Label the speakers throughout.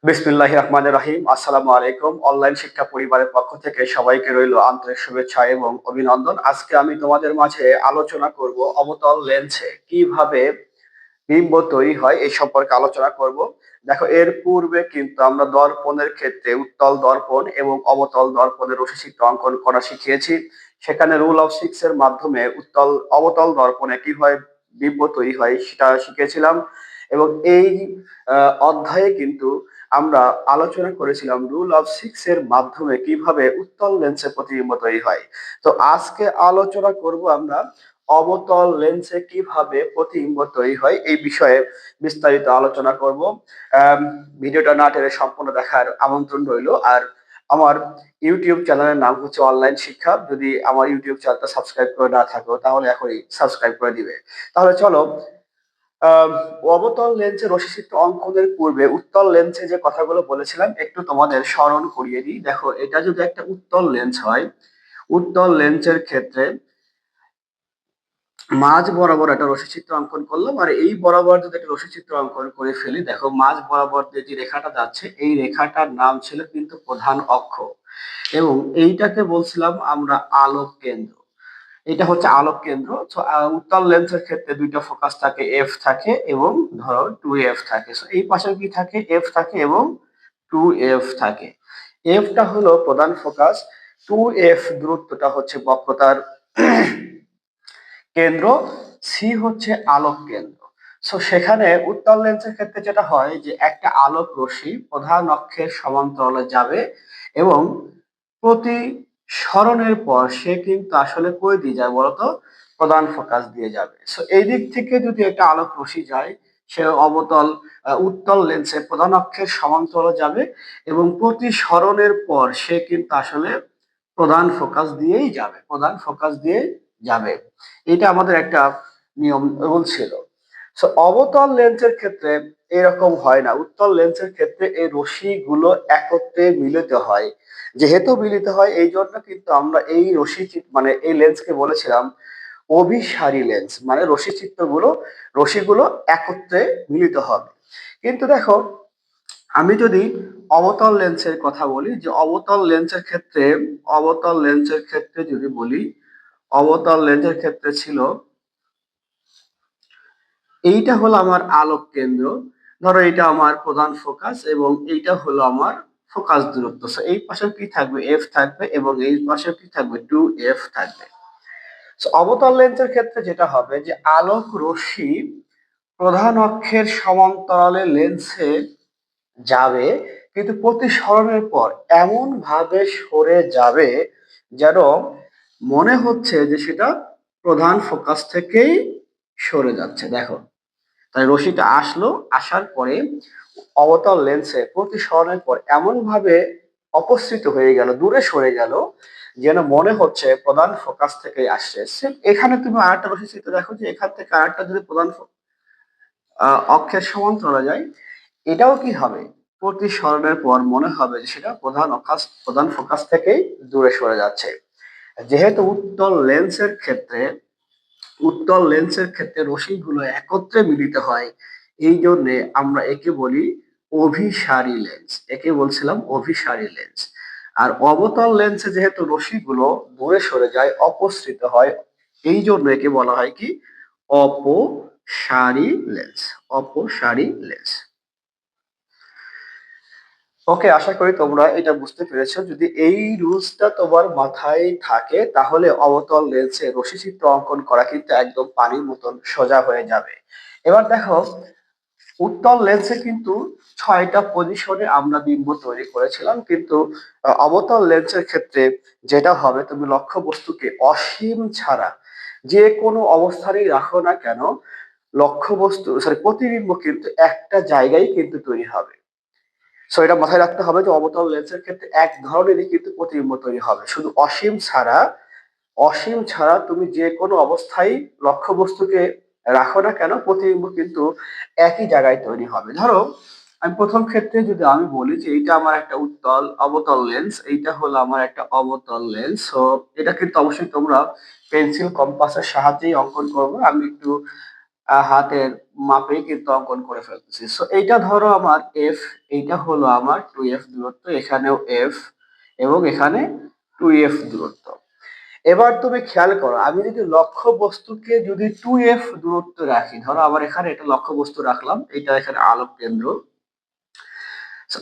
Speaker 1: বিসমিল্লাহির রহমানির রহিম। আসসালামু আলাইকুম। অনলাইন শিক্ষা পরিবারের পক্ষ থেকে সবাইকে রইল আন্তরিক শুভেচ্ছা এবং অভিনন্দন। আজকে আমি তোমাদের মাঝে আলোচনা করব অবতল লেন্সে কিভাবে বিম্ব তৈরি হয় এই সম্পর্কে আলোচনা করব। দেখো, এর পূর্বে কিন্তু আমরা দর্পণের ক্ষেত্রে উত্তল দর্পণ এবং অবতল দর্পণের রশ্মিচিত্র অঙ্কন করা শিখিয়েছি। সেখানে রুল অফ সিক্স এর মাধ্যমে অবতল দর্পণে কিভাবে বিম্ব তৈরি হয় সেটা শিখেছিলাম। এবং এই অধ্যায়ে কিন্তু আমরা আলোচনা করেছিলাম রুল অফ সিক্স এর মাধ্যমে কিভাবে উত্তল লেন্সে প্রতিবিম্ব তৈরি হয়। তো আজকে আলোচনা করব আমরা অবতল লেন্সে কিভাবে প্রতিবিম্ব তৈরি হয় এই বিষয়ে বিস্তারিত আলোচনা করব। ভিডিওটা না টেনে সম্পূর্ণ দেখার আমন্ত্রণ রইল। আর আমার ইউটিউব চ্যানেলের নাম হচ্ছে অনলাইন শিক্ষা। যদি আমার ইউটিউব চ্যানেলটা সাবস্ক্রাইব করে না থাকো তাহলে এখনই সাবস্ক্রাইব করে দিবে। তাহলে চলো, আহ, অবতল লেন্সে রশ্মিচিত্র অঙ্কনের পূর্বে উত্তল লেন্সে যে কথাগুলো বলেছিলাম একটু তোমাদের স্মরণ করিয়ে দিই। দেখো, এটা যদি একটা উত্তল লেন্স হয়, উত্তল লেন্সের ক্ষেত্রে মাঝ বরাবর একটা রশ্মিচিত্র অঙ্কন করলাম, আর এই বরাবর যদি একটা রশ্মিচিত্র অঙ্কন করে ফেলি, দেখো মাঝ বরাবর যে রেখাটা যাচ্ছে এই রেখাটার নাম ছিল কিন্তু প্রধান অক্ষ, এবং এইটাকে বলছিলাম আমরা আলোক কেন্দ্র। এটা হচ্ছে আলোক কেন্দ্র। তো উত্তল লেন্সের ক্ষেত্রে দুইটা ফোকাস থাকে, এফ থাকে এবং ধরো টু এফ থাকে। So, এই পাশে কি থাকে, এফ থাকে এবং টু এফ থাকে। এফটা হলো প্রধান ফোকাস, টু এফ দূরত্বটা হচ্ছে বক্রতার কেন্দ্র, সি হচ্ছে আলোক কেন্দ্র। সো সেখানে উত্তল লেন্সের ক্ষেত্রে যেটা হয় যে একটা আলোক রশ্মি প্রধান অক্ষের সমান্তরালে যাবে এবং প্রতি সরণের পর সে কিন্তু আসলে কই দিয়ে যায় বলতো, প্রধান ফোকাস দিয়ে যাবে। সো এই দিক থেকে যদি একটা আলোক রশ্মি যায়, সে উত্তল লেন্সে প্রধান অক্ষের সমান্তরালে যাবে এবং প্রতি সরণের পর সে কিন্তু আসলে প্রধান ফোকাস দিয়েই যাবে, প্রধান ফোকাস দিয়ে যাবে। এটা আমাদের একটা নিয়ম রুল ছিল। সো অবতল লেন্সের ক্ষেত্রে এরকম হয় না। উত্তল লেন্সের ক্ষেত্রে এই রশ্মিগুলো একত্রে মিলিত হয়। যেহেতু মিলিত হয় এই জন্য কিন্তু আমরা এই মানে এই লেন্সকে বলেছিলাম অভিসারী লেন্স, মানে রশ্মিগুলো একত্রে মিলিত হবে। কিন্তু দেখো, আমি যদি অবতল লেন্সের কথা বলি, যে অবতল লেন্সের ক্ষেত্রে যদি বলি, অবতল লেন্সের ক্ষেত্রে ছিল এইটা হলো আমার আলোক কেন্দ্র, ধরো এটা আমার প্রধান ফোকাস এবং এইটা হলো আমার ফোকাস দূরত্ব। So, এই পাশে কি থাকবে, এফ থাকবে এবং এই পাশে কি থাকবে, টু এফ থাকবে। So, অবতল লেন্সের ক্ষেত্রে যেটা হবে যে আলোক রশ্মি প্রধান অক্ষের সমান্তরালে লেন্সে যাবে, কিন্তু প্রতিসরণের পর এমন ভাবে সরে যাবে যেন মনে হচ্ছে যে সেটা প্রধান ফোকাস থেকেই সরে যাচ্ছে। দেখো, তাই রশ্মিটা আসলো, আসার পরে অবতল লেন্সে প্রতিসরণের পর এমন ভাবে অপসৃত হয়ে গেল, দূরে সরে গেল, যেন মনে হচ্ছে প্রধান ফোকাস থেকে আসছে। এখানে তুমি আরেকটা রশ্মি চিত্র দেখো, যে এখান থেকে আরেকটা যদি অক্ষের সমান্তরালে যায়, এটাও কি হবে, প্রতিসরণের পর মনে হবে যে সেটা প্রধান ফোকাস থেকেই দূরে সরে যাচ্ছে। যেহেতু উত্তল লেন্সের ক্ষেত্রে রশ্মিগুলো একত্রে মিলিত হয়, এই জন্যে আমরা একে বলি অভিসারী লেন্স, একে বলছিলাম অভিসারী লেন্স। আর অবতল লেন্সে যেহেতু রশ্মিগুলো দূরে সরে যায়, অপসৃত হয়, এই জন্য একে বলা হয় কি, অপসারী লেন্স, অপসারী লেন্স। ওকে, আশা করি তোমরা এটা বুঝতে পেরেছো। যদি এই রুলসটা তোমার মাথায় থাকে তাহলে অবতল লেন্সে রশ্মিচিত্র অঙ্কন করা কিন্তু একদম পানির মতন সোজা হয়ে যাবে। এবার দেখো, উত্তল লেন্সে কিন্তু 6টা পজিশনে আমরা বিম্ব তৈরি করেছিলাম, কিন্তু অবতল লেন্সের ক্ষেত্রে যেটা হবে, তুমি লক্ষ্যবস্তুকে অসীম ছাড়া যে কোনো অবস্থারই রাখো না কেন, প্রতিবিম্ব কিন্তু একটা জায়গায় কিন্তু তৈরি হবে। সো এটা মাথায় রাখতে হবে যে অবতল লেন্সের ক্ষেত্রে এক ধরনেরই কিন্তু প্রতিবিম্ব তৈরি হবে, শুধু অসীম ছাড়া তুমি যে কোনো অবস্থায় লক্ষ্যবস্তুকে রাখো না কেন, প্রতিবিম্ব কিন্তু একই জায়গায় তৈরি হবে। ধরো, আমি প্রথম ক্ষেত্রে যদি আমি বলি যে এইটা আমার একটা অবতল লেন্স, এইটা হলো আমার একটা অবতল লেন্স। সো এটা কিন্তু অবশ্যই তোমরা পেন্সিল কম্পাসের সাহায্যেই অঙ্কন করবে। আমি একটু হাতের মাপেই কিন্তু অঙ্কন করে ফেলতেছি। সো এইটা ধরো আমার এফ, এইটা হলো আমার 2f দূরত্ব, এখানেও এফ এবং এখানে 2f দূরত্ব। এবার তুমি খেয়াল করো, আমি যদি লক্ষ্য বস্তুকে যদি 2f দূরত্ব রাখি, ধরো আমার এখানে এটা লক্ষ্য বস্তু রাখলাম, এটা এখানে আলোক কেন্দ্র।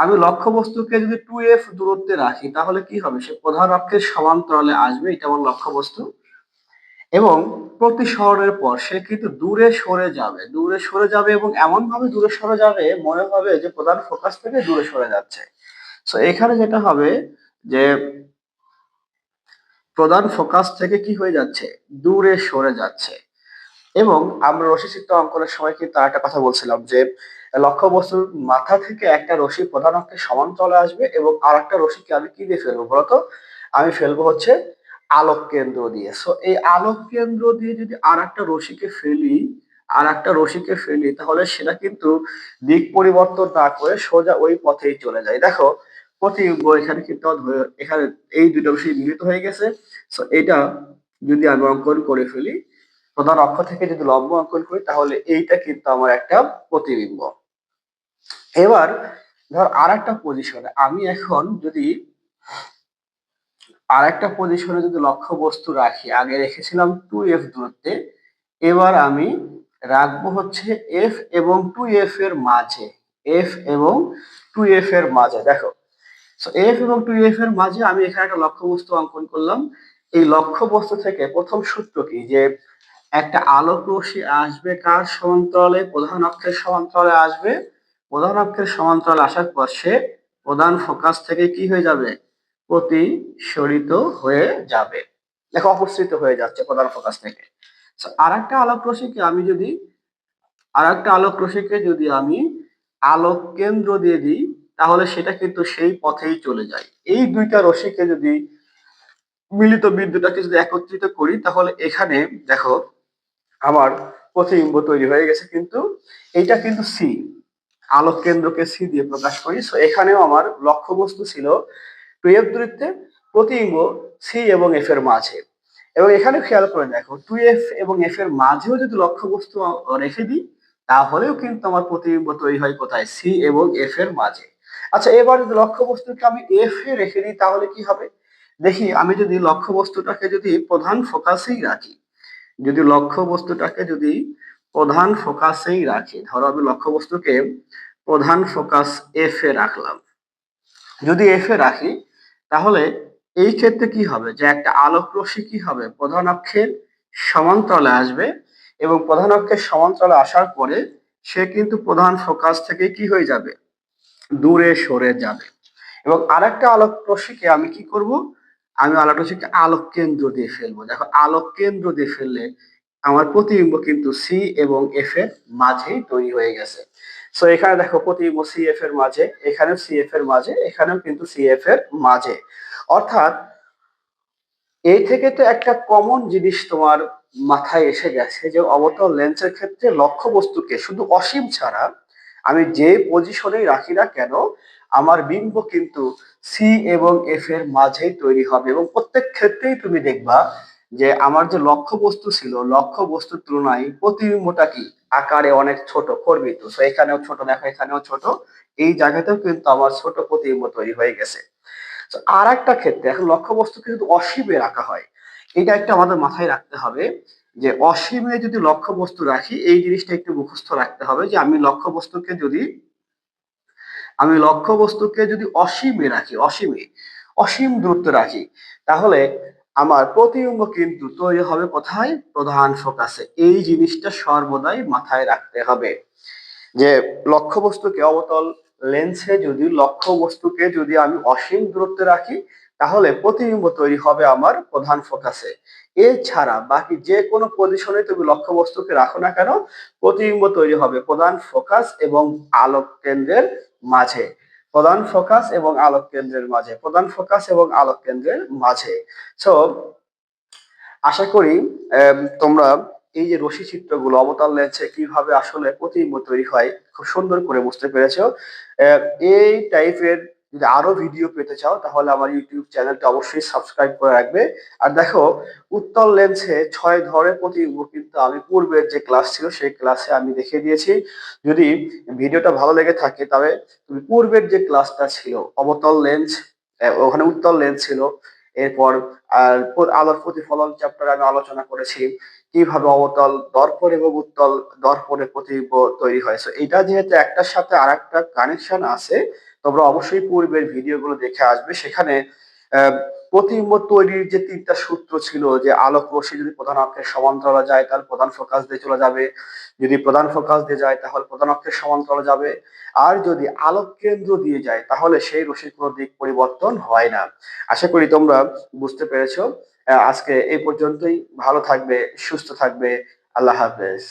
Speaker 1: আমি লক্ষ্য বস্তুকে যদি 2f দূরত্বে রাখি তাহলে কি হবে, সে প্রধান অক্ষের সমান্তরালে আসবে, এটা আমার লক্ষ্য বস্তু। এবং প্রতিসরণের পর সে কিন্তু দূরে সরে যাবে, দূরে সরে যাবে এবং এমন ভাবে দূরে সরে যাবে মনে হবে যে প্রধান ফোকাস থেকে দূরে সরে যাচ্ছে। সো এখানে যেটা হবে যে প্রধান ফোকাস থেকে কি হয়ে যাচ্ছে, দূরে সরে যাচ্ছে। এবং আমরা রশ্মিচিত্র অঙ্কনের সময় কিন্তু একটা কথা বলছিলাম যে লক্ষ্য বস্তুর মাথা থেকে একটা রশ্মি প্রধান অক্ষের সমান্তরালে আসবে এবং আর একটা রশ্মিকে আমি কি দিয়ে ফেলবো বলতো, আমি ফেলবো হচ্ছে আলোক কেন্দ্র দিয়ে। সো এই আলোক কেন্দ্র দিয়ে যদি আর একটা রশ্মিকে ফেলি, তাহলে সেটা কিন্তু দিক পরিবর্তন না করে সোজা ওই পথেই চলে যায়। দেখো প্রতিবিম্ব এখানে কিন্তু এখানে এই দুটো রশ্মি মিলিত হয়ে গেছে। সো এটা যদি আমি অঙ্কন করে ফেলি, প্রধান অক্ষ থেকে যদি লম্ব অঙ্কন করি তাহলে এইটা কিন্তু আমার একটা প্রতিবিম্ব। এবার ধর আর একটা পজিশনে আমি এখন যদি আর একটা পজিশনে যদি লক্ষ্য বস্তু রাখি, আগে রেখেছিলাম 2f দূরত্বে, এবার আমি রাখবো হচ্ছে f এবং 2f এর মাঝে, f এবং 2f এর মাঝে। দেখো f এবং 2f এর মাঝে আমি এখানে একটা লক্ষ্য বস্তু অঙ্কন করলাম। এই লক্ষ্য বস্তু থেকে প্রথম সূত্র কি, যে একটা আলোক রশ্মি আসবে কার সমান্তরালে, প্রধান অক্ষের সমান্তরালে আসবে। প্রধান অক্ষের সমান্তরালে আসার পর সে প্রধান ফোকাস থেকে কি হয়ে যাবে, প্রতিসরিত হয়ে যাবে। দেখো অপসৃত হয়ে যাচ্ছে প্রধান ফোকাস থেকে। আর একটা আলোক রশ্মিকে আমি যদি আলোক কেন্দ্র দিয়ে দিই তাহলে সেটা কিন্তু সেই পথেই চলে যায়। এই দুইটা রশ্মিকে যদি মিলিত বিন্দুটাকে যদি একত্রিত করি তাহলে এখানে দেখো আমার প্রতিবিম্ব তৈরি হয়ে গেছে। কিন্তু এইটা কিন্তু সি, আলোক কেন্দ্রকে সি দিয়ে প্রকাশ করি। সো এখানেও আমার লক্ষ্যবস্তু ছিল 2f দূরত্বে, প্রতিবিম্ব সি এবং এফ এর মাঝে। এবং এখানে খেয়াল করে দেখো 2f এবং এফ এর মাঝেও যদি লক্ষ্যবস্তু রেখে দিই তাহলেও কিন্তু আমার প্রতিবিম্ব তৈরি হয় কোথায়, সি এবং এফ এর মাঝে। আচ্ছা এবার যদি লক্ষ্যবস্তুকে আমি এফ এ রেখে দিই তাহলে কি হবে, দেখি আমি যদি লক্ষ্যবস্তুটাকে যদি প্রধান ফোকাসেই রাখি, প্রধান ফোকাসেই রাখি, ধরো আমি লক্ষ্যবস্তুকে প্রধান ফোকাস এফ এ রাখলাম, যদি এফ এ রাখি তাহলে এই ক্ষেত্রে কি হবে, যে একটা আলোক রশ্মি কি হবে, প্রধান অক্ষের সমান্তরালে আসবে এবং প্রধান অক্ষের সমান্তরালে আসার পরে সে কিন্তু প্রধান ফোকাস থেকে কি হয়ে যাবে, দূরে সরে যাবে। এবং আরেকটা আলোক রশ্মিকে আমি কি করব, আমি আলোক রশ্মিকে আলোক কেন্দ্র দিয়ে ফেলবো। দেখো আলোক কেন্দ্র দিয়ে ফেললে আমার প্রতিবিম্ব কিন্তু সি এবং এফ এর মাঝেই তৈরি হয়ে গেছে। সো এখানে দেখো প্রতিবিম্ব সি এফ এর মাঝে, এখানেও সি এফ এর মাঝে, এখানেও কিন্তু সি এফ এর মাঝে। অর্থাৎ এই থেকে তো একটা কমন জিনিস তোমার মাথায় এসে গেছে যে অবতল লেন্সের ক্ষেত্রে লক্ষ্য বস্তুকে শুধু অসীম ছাড়া আমি যে পজিশনেই রাখি না কেন আমার বিম্ব কিন্তু সি এবং এফ এর মাঝেই তৈরি হবে। এবং প্রত্যেক ক্ষেত্রেই তুমি দেখবা যে আমার যে লক্ষ্য বস্তু ছিল, লক্ষ্য বস্তুর তুলনায় প্রতিবিম্বটা কি আকারে অনেক ছোট করবিত। তো এখানেও ছোট, দেখো এখানেও ছোট, এই জায়গাতেও কিন্তু আমার ছোট প্রতিবিম্ব তৈরি হয়ে গেছে। আর একটা ক্ষেত্রে এখন লক্ষ্যবস্তুকে যদি অসীমে রাখা হয়, এটা একটা আমাদের মাথায় রাখতে হবে যে অসীমে যদি লক্ষ্যবস্তু রাখি, এই জিনিসটা একটু মুখস্থ রাখতে হবে যে আমি লক্ষ্যবস্তুকে যদি অসীমে রাখি, অসীম দূরত্ব রাখি, তাহলে আমার প্রতিবিম্ব কিন্তু তৈরি হবে কোথায়, প্রধান ফোকাসে। এই জিনিসটা সর্বদাই মাথায় রাখতে হবে যে লক্ষ্যবস্তুকে যদি আমি অসীম দূরত্বে রাখি তাহলে প্রতিবিম্ব তৈরি হবে আমার প্রধান ফোকাসে। এছাড়া বাকি যে কোনো পজিশনে তুমি লক্ষ্যবস্তুকে রাখো না কেন প্রতিবিম্ব তৈরি হবে প্রধান ফোকাস এবং আলোক কেন্দ্রের মাঝে, সো আশা করি তোমরা এই যে রশ্মি চিত্রগুলো অবতল লেন্সে কিভাবে আসলে প্রতিবিম্ব তৈরি হয় খুব সুন্দর করে বুঝতে পেরেছো। এই টাইপের যদি আরো ভিডিও পেতে চাও তাহলে আমার ইউটিউব চ্যানেলটা অবশ্যই সাবস্ক্রাইব করে রাখবে। আর দেখো, উত্তল লেন্সে ৬ ধরনের প্রতিবিম্ব কিন্তু আমি পূর্বের যে ক্লাস ছিল সেই ক্লাসে আমি দেখিয়ে দিয়েছি। যদি ভিডিওটা ভালো লেগে থাকে তবে তুমি পূর্বের যে ক্লাসটা ছিল অবতল লেন্স, ওখানে উত্তল লেন্স ছিল। এরপর আলোর প্রতিফলন চ্যাপ্টারে আমি আলোচনা করেছি কিভাবে অবতল দর্পণ এবং উত্তল দর্পণের প্রতিবিম্ব তৈরি হয়। সো এটা যেহেতু একটার সাথে আর একটা কানেকশন আছে, তোমরা অবশ্যই পূর্বের ভিডিওগুলো দেখে আসবে। সেখানে আহ, প্রতিবিম্ব তৈরির যে ৩টা সূত্র ছিল, যে আলোক রশ্মি যদি প্রধান অক্ষের সমান্তরালে যায় তাহলে প্রধান ফোকাস দিয়ে চলে যাবে, যদি প্রধান ফোকাস দিয়ে যায় তাহলে প্রধান অক্ষের সমান্তরালে যাবে, আর যদি আলোক কেন্দ্র দিয়ে যায় তাহলে সেই রশ্মির কোনো দিক পরিবর্তন হয় না। আশা করি তোমরা বুঝতে পেরেছো। আজকে এই পর্যন্তই। ভালো থাকবে, সুস্থ থাকবে। আল্লাহ হাফেজ।